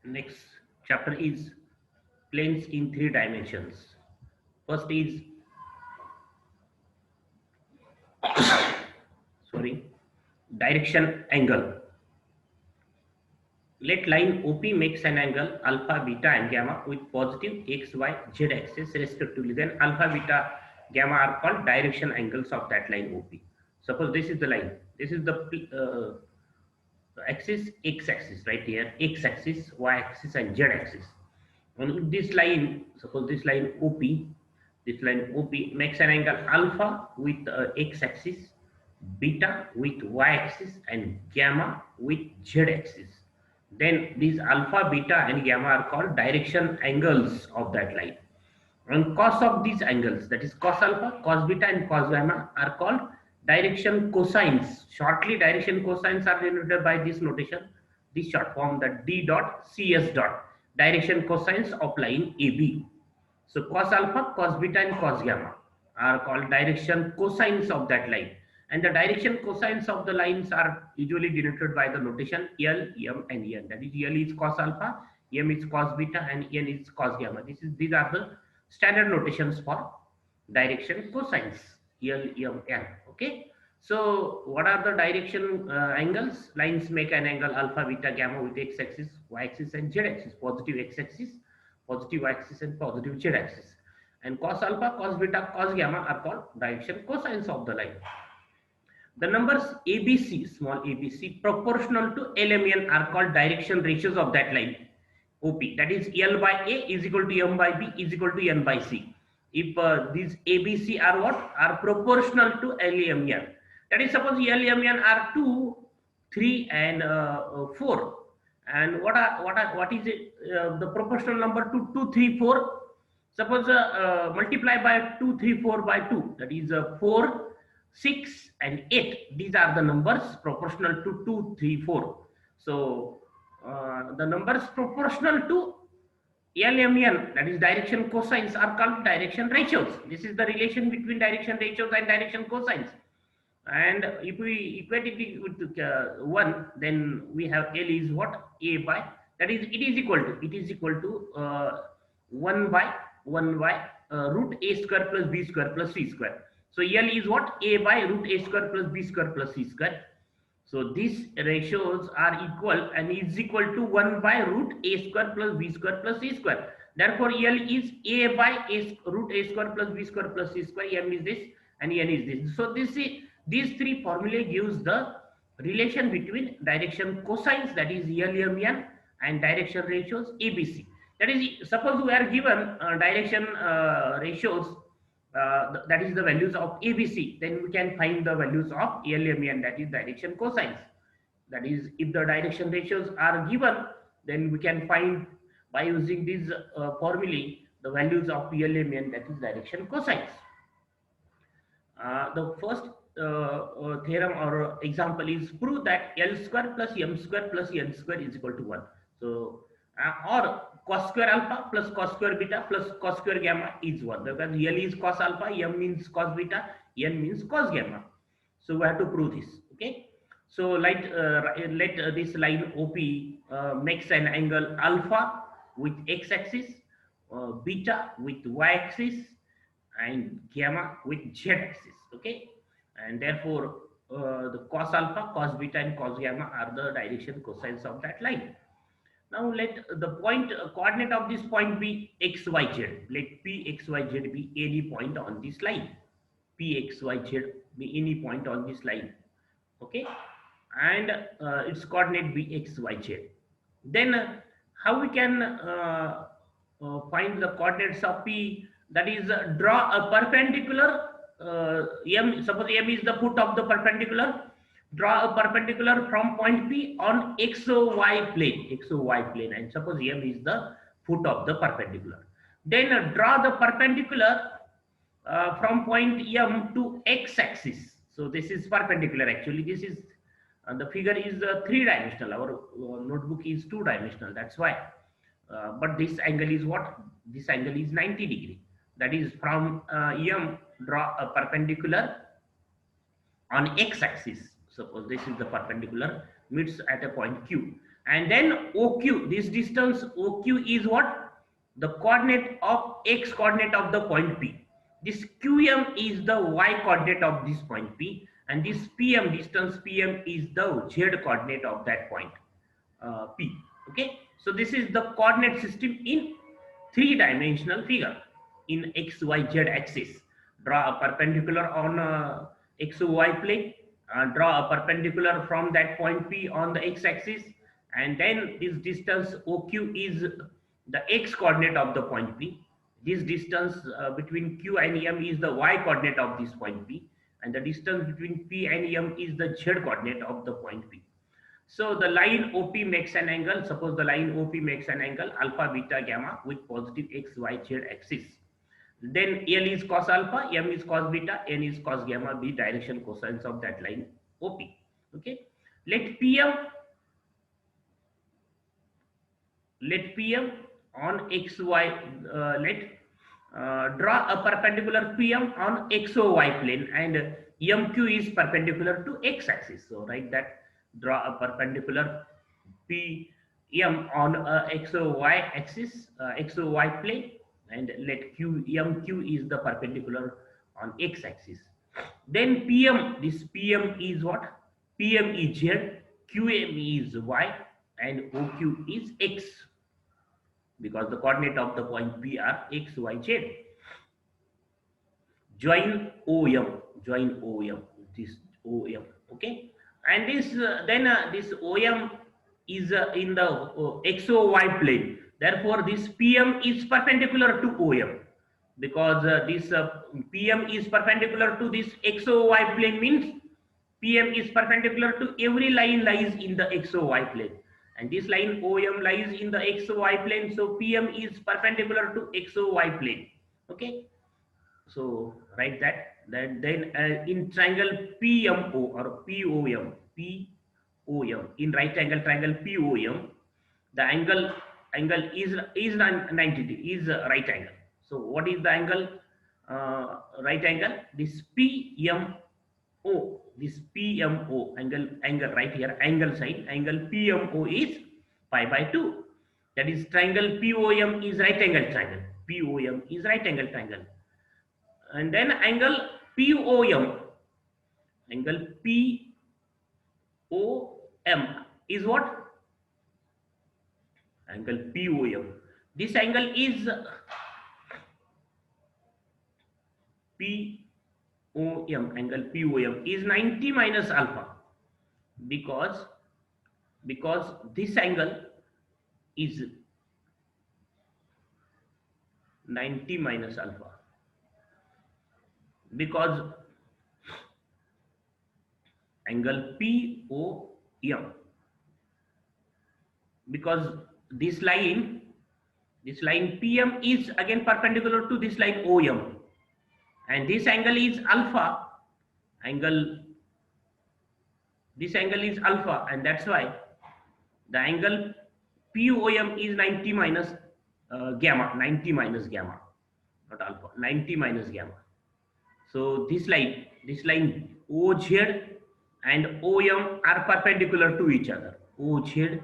Next chapter is planes in three dimensions. First is, sorry, direction angle. Let line OP makes an angle alpha, beta and gamma with positive x, y, z axis respectively. Then alpha, beta, gamma are called direction angles of that line OP. Suppose this is the line. This is the axis, x axis right here, x axis, y axis and z axis. On this line, suppose this line OP makes an angle alpha with x axis, beta with y axis and gamma with z axis. Then these alpha, beta and gamma are called direction angles of that line. And cos of these angles, that is cos alpha, cos beta and cos gamma, are called direction cosines. Shortly, direction cosines are denoted by this notation, this short form, that d dot cs dot, direction cosines of line AB. So cos alpha, cos beta and cos gamma are called direction cosines of that line. And the direction cosines of the lines are usually denoted by the notation L, M and N. That is, L is cos alpha, M is cos beta and N is cos gamma. These are the standard notations for direction cosines, L, M, N. Okay. So what are the direction angles? Lines make an angle alpha, beta, gamma with x axis, y axis and z axis, positive x axis, positive y axis and positive z axis. And cos alpha, cos beta, cos gamma are called direction cosines of the line. The numbers ABC, small ABC, proportional to LMN are called direction ratios of that line OP. That is, L by A is equal to M by B is equal to N by C. If these ABC are what? Are proportional to LMN. That is, suppose LMN are 2, 3 and 4. And what is it? The proportional number to 2, 3, 4. Suppose multiply by 2, 3, 4 by 2. That is 4, 6 and 8. These are the numbers proportional to 2, 3, 4. So the numbers proportional to LMN, that is direction cosines, are called direction ratios. This is the relation between direction ratios and direction cosines. And if we equate it with 1, then we have L is what? A by, that is, it is equal to 1 by root A square plus B square plus C square. So L is what? A by root A square plus B square plus C square. So these ratios are equal and is equal to 1 by root A square plus B square plus C square. Therefore, L is A by root A square plus B square plus C square. M is this and N is this. So these three formulae gives the relation between direction cosines, that is LMN, and direction ratios ABC. That is, suppose we are given direction ratios, that is the values of ABC, then we can find the values of LMN, that is direction cosines. That is, if the direction ratios are given, then we can find by using these formulae the values of LMN, that is direction cosines. The first theorem or example is prove that L square plus M square plus N square is equal to 1. So, or cos square alpha plus cos square beta plus cos square gamma is 1. Because L is cos alpha, M means cos beta, N means cos gamma. So we have to prove this. Okay. So let this line OP makes an angle alpha with x axis, beta with y axis, and gamma with z axis. Okay. And therefore the cos alpha, cos beta and cos gamma are the direction cosines of that line. Now let the point coordinate of this point be x, y, z. Let p, x, y, z be any point on this line. P, x, y, z be any point on this line. Okay. And its coordinate be x, y, z. Then how we can find the coordinates of p? That is, draw a perpendicular M. Suppose M is the foot of the perpendicular. Draw a perpendicular from point P on XY plane, and suppose M is the foot of the perpendicular. Then draw the perpendicular from point M to X axis. So this is perpendicular. Actually, this is the figure is 3-dimensional. Our notebook is 2-dimensional. That's why. But this angle is what? This angle is 90 degree. That is, from M, draw a perpendicular on X axis. Suppose this is the perpendicular, meets at a point Q, And then OQ, this distance OQ is what? The coordinate of x coordinate of the point P. This QM is the y coordinate of this point P, and this PM, distance PM, is the z coordinate of that point P. Okay, so this is the coordinate system in three-dimensional figure. In x, y, z axis, draw a perpendicular on x, y plane, draw a perpendicular from that point P on the x axis, and then this distance OQ is the x coordinate of the point P. This distance between Q and M is the y coordinate of this point P, and the distance between P and M is the z coordinate of the point P. So the line OP makes an angle. Suppose the line OP makes an angle alpha, beta, gamma with positive x, y, z axis. Then L is cos alpha, M is cos beta, N is cos gamma, be direction cosines of that line OP. Okay. Let PM on XY, draw a perpendicular PM on XOY plane, and MQ is perpendicular to X axis. So write that, draw a perpendicular PM on XOY axis, XOY plane, and let MQ is the perpendicular on X axis. Then PM, this PM is what? PM is Z, QM is Y, and OQ is X, because the coordinate of the point P are X, Y, Z. Join OM, this OM, okay? And this this OM is in the XOY plane. Therefore, this PM is perpendicular to OM, because this PM is perpendicular to this XOY plane, means PM is perpendicular to every line lies in the XOY plane, and this line OM lies in the XOY plane, so PM is perpendicular to XOY plane. Okay, so write that. Then in triangle PMO or POM, in right angle triangle POM, the angle is 90 degrees, is right angle. So what is the angle? Right angle, this PMO, this PMO angle right here, angle sign, angle PMO is pi by 2. That is triangle POM is right angle triangle. POM is right angle triangle. And then angle POM is what? Angle POM. This angle is POM, angle POM is 90 minus alpha, because this angle is 90 minus alpha, because angle POM, because this line PM is again perpendicular to this line OM, and this angle is alpha, this angle is alpha, and that's why the angle POM is 90 minus gamma, 90 minus gamma, not alpha, 90 minus gamma. So this line OZ and OM are perpendicular to each other. OZ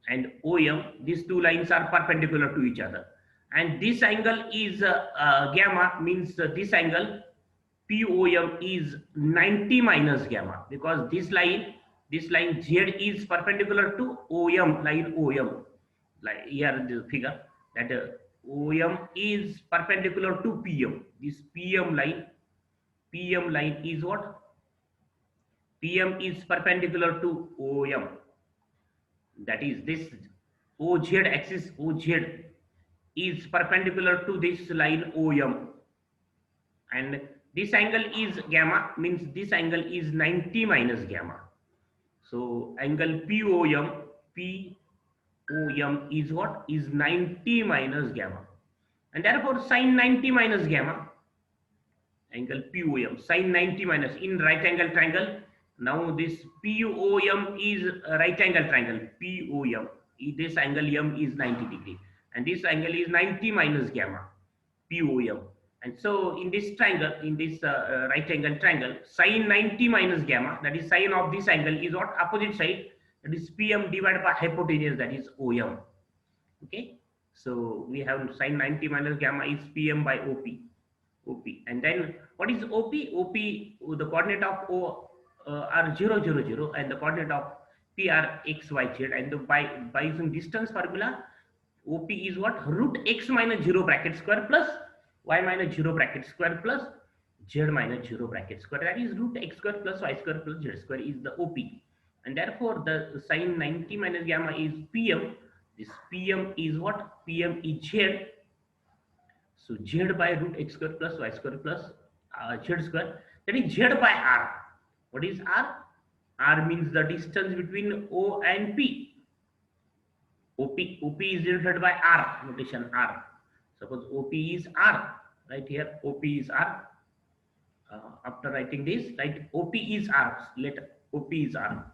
and OM, these two lines are perpendicular to each other, and this angle is gamma, means this angle POM is 90 minus gamma, because this line Z is perpendicular to OM, line OM, like here in the figure, that OM is perpendicular to PM. This PM line is what? PM is perpendicular to OM. That is, this OZ axis, OZ is perpendicular to this line OM, and this angle is gamma, means this angle is 90 minus gamma. So angle POM is what? Is 90 minus gamma, and therefore sin 90 minus gamma, angle POM, sin 90 minus, in right angle triangle. Now this POM is a right angle triangle. POM, this angle M is 90 degree, and this angle is 90 minus gamma, POM. And so in this triangle, in this right angle triangle, sin 90 minus gamma, that is sine of this angle, is what? Opposite side, That is PM divided by hypotenuse, that is OM. Okay, so we have sine 90 minus gamma is PM by OP. And then what is OP? OP, the coordinate of O are 0, 0, 0, and the coordinate of P are x, y, z. And by using distance formula, OP is what? Root x minus 0 bracket square plus y minus 0 bracket square plus z minus 0 bracket square. That is root x square plus y square plus z square is the OP. And therefore the sine 90 minus gamma is PM. This PM is what? PM is z. So z by root x square plus y square plus z square. That is z by r. What is r? R means the distance between O and P. OP is denoted by R, notation R. Suppose OP is R, right here OP is R. After writing this, write OP is R, let OP is R.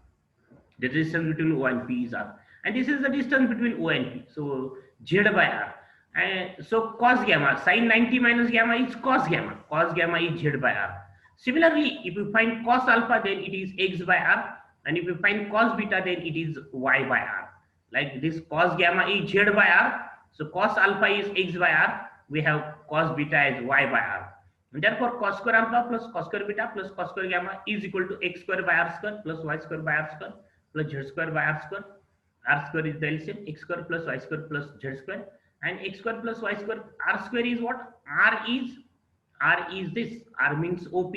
The distance between O and P is R. And this is the distance between O and P. So Z by R. And so cos gamma, sin 90 minus gamma is cos gamma. Cos gamma is Z by R. Similarly, if you find cos alpha, then it is X by R. And if you find cos beta, then it is Y by R. Like this cos gamma is Z by R. So cos alpha is X by R. We have cos beta as Y by R. And therefore cos square alpha plus cos square beta plus cos square gamma is equal to X square by R square plus Y square by R square plus Z square by R square. R square is the LCM. X square plus Y square plus Z square. And X square plus Y square. R square is what? R is this. R means OP.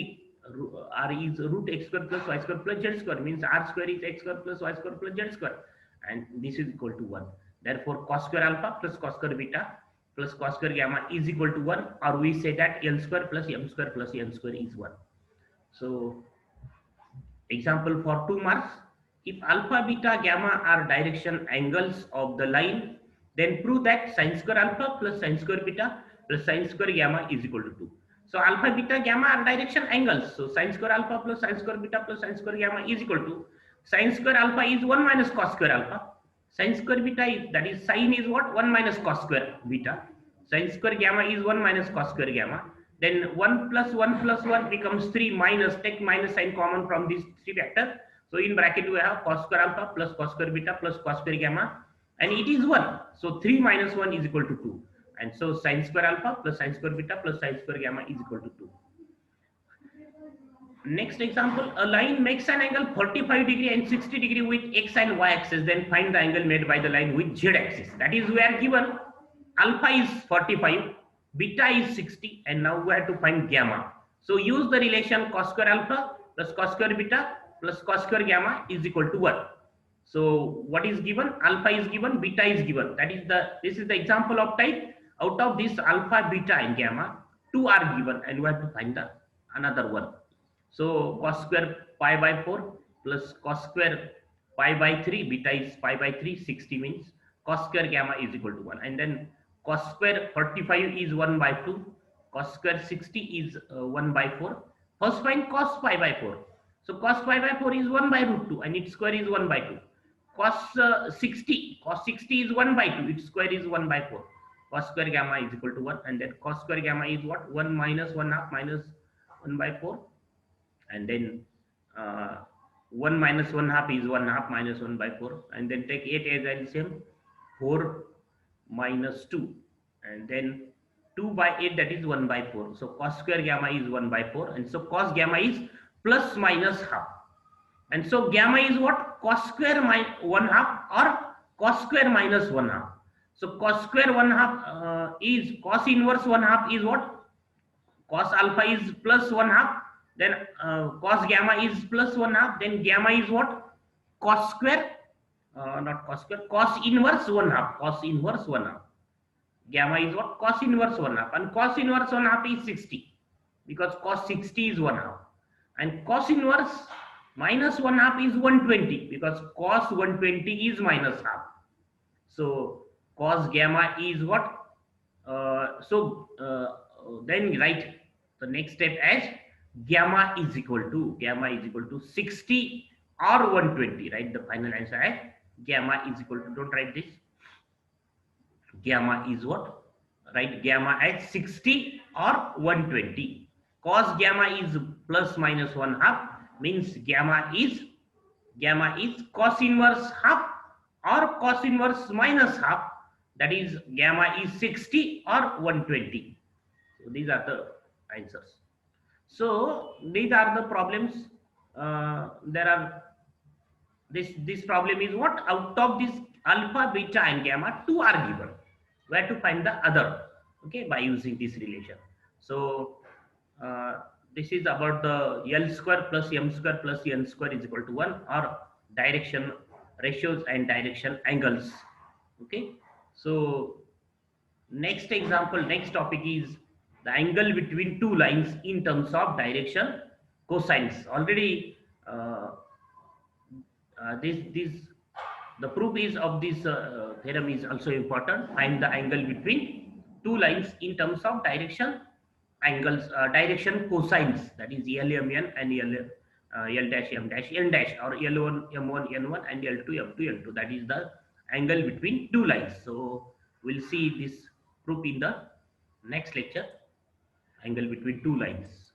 R is root x square plus y square plus z square, means r square is x square plus y square plus z square, and this is equal to 1. Therefore cos square alpha plus cos square beta plus cos square gamma is equal to 1, or we say that L square plus M square plus N square is 1. So example for 2 marks. If alpha, beta, gamma are direction angles of the line, then prove that sin square alpha plus sin square beta plus sin square gamma is equal to 2. So alpha, beta, gamma are direction angles. So sin square alpha plus sin square beta plus sin square gamma is equal to sin square alpha is 1 minus cos square alpha. Sin square beta is, that is sin is what? 1 minus cos square beta. Sin square gamma is 1 minus cos square gamma. Then 1 plus 1 becomes 3 minus, take minus sign common from these 3 vectors. So in bracket we have cos square alpha plus cos square beta plus cos square gamma, and it is 1. So 3 minus 1 is equal to 2. And so sin square alpha plus sin square beta plus sin square gamma is equal to 2. Next example, a line makes an angle 45 degree and 60 degree with x and y axis. Then find the angle made by the line with z axis. That is, we are given alpha is 45, beta is 60, and now we have to find gamma. So use the relation cos square alpha plus cos square beta plus cos square gamma is equal to 1. So what is given? Alpha is given, beta is given. That is this is the example of type. Out of this alpha, beta, and gamma, 2 are given, and we have to find the another one. So cos square pi by 4 plus cos square pi by 3, beta is pi by 3, 60 means cos square gamma is equal to 1. And then cos square 45 is 1 by 2, cos square 60 is 1 by 4. First find cos pi by 4. So cos pi by 4 is 1 by root 2, and its square is 1 by 2. Cos 60 is 1 by 2, its square is 1 by 4. Cos square gamma is equal to 1, and then cos square gamma is what? 1 minus 1 half minus 1 by 4, and then 1 minus 1 half is 1 half minus 1 by 4, and then take 8 as LCM, 4 minus 2, and then 2 by 8, that is 1 by 4. So cos square gamma is 1 by 4, and so cos gamma is plus minus half, and so gamma is what? Cos square minus 1 half or cos square minus 1 half. So cos square 1 half is cos inverse 1 half is what? Cos alpha is plus 1 half, then cos gamma is plus 1 half, then gamma is what? Cos square, not cos square, cos inverse 1 half, cos inverse 1 half. Gamma is what? Cos inverse 1 half, and cos inverse 1 half is 60, because cos 60 is 1 half, and cos inverse minus 1 half is 120, because cos 120 is minus half. So cos gamma is what? Then write the next step as gamma is equal to 60 or 120. Write the final answer as gamma is equal to, don't write this, gamma is what? Write gamma as 60 or 120. Cos gamma is plus minus 1 half, means gamma is gamma is cos inverse half or cos inverse minus half, that is gamma is 60 or 120. So these are the answers. So these are the problems. There are this problem is what, out of this alpha, beta and gamma, two are given. Where to find the other? Okay, by using this relation. So uh, this is about the L square plus M square plus N square is equal to 1, or direction ratios and direction angles. Okay, so next example, next topic is the angle between two lines in terms of direction cosines. Already this the proof is of this theorem is also important. Find the angle between two lines in terms of direction angles, direction cosines, that is LMN and L dash M dash N dash, or L1 M1 N1 and L2 M2 N2, that is the angle between two lines. So we'll see this proof in the next lecture, angle between two lines.